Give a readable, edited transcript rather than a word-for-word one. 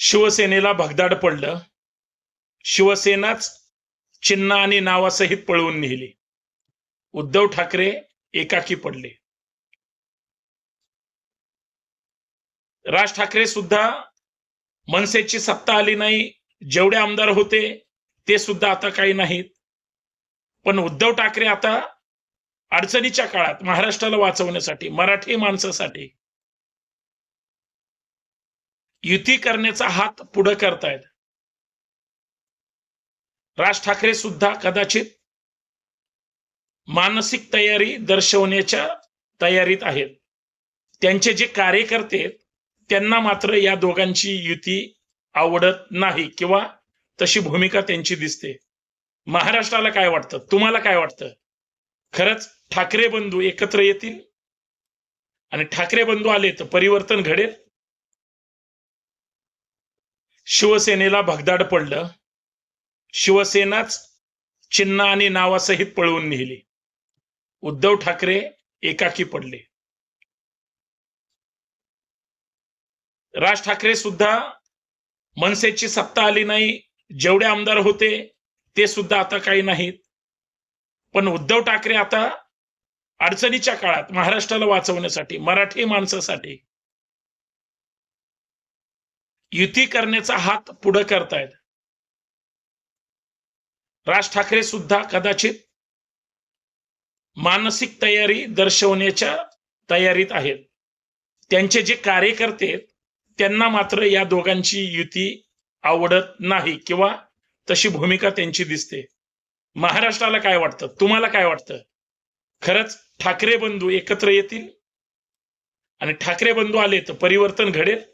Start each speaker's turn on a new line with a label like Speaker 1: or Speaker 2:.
Speaker 1: शिवसेनेला भगदाड पडलं. शिवसेनाच चिन्ह आणि नावासहित पळवून नेली. उद्धव ठाकरे एकाकी पडले. राज ठाकरे सुद्धा मनसेची सत्ता आली नाही, जेवढे आमदार होते ते सुद्धा आता काही नाहीत. पण उद्धव ठाकरे आता अडचणीच्या काळात महाराष्ट्राला वाचवण्यासाठी, मराठी माणसासाठी युती करण्याचा हात पुढे करतायत. राज ठाकरे सुद्धा कदाचित मानसिक तयारी दर्शवण्याच्या तयारीत आहेत. त्यांचे जे कार्यकर्ते त्यांना मात्र या दोघांची युती आवडत नाही किंवा तशी भूमिका त्यांची दिसते. महाराष्ट्राला काय वाटतं? तुम्हाला काय वाटतं? खरंच ठाकरे बंधू एकत्र येतील आणि ठाकरे बंधू आले तर परिवर्तन घडेल? शिवसेनेला भगदाड पडलं. शिवसेनाच चिन्ह आणि नावासहित पळवून नेली. उद्धव ठाकरे एकाकी पडले. राज ठाकरे सुद्धा मनसेची सत्ता आली नाही, जेवढे आमदार होते ते सुद्धा आता काही नाहीत. पण उद्धव ठाकरे आता अडचणीच्या काळात महाराष्ट्राला वाचवण्यासाठी, मराठी माणसासाठी युती करण्याचा हात पुढे करतायत. राज ठाकरे सुद्धा कदाचित मानसिक तयारी दर्शवण्याच्या तयारीत आहेत. त्यांचे जे कार्यकर्ते त्यांना मात्र या दोघांची युती आवडत नाही किंवा तशी भूमिका त्यांची दिसते. महाराष्ट्राला काय वाटतं? तुम्हाला काय वाटतं? खरंच ठाकरे बंधू एकत्र येतील आणि ठाकरे बंधू आले तर परिवर्तन घडेल?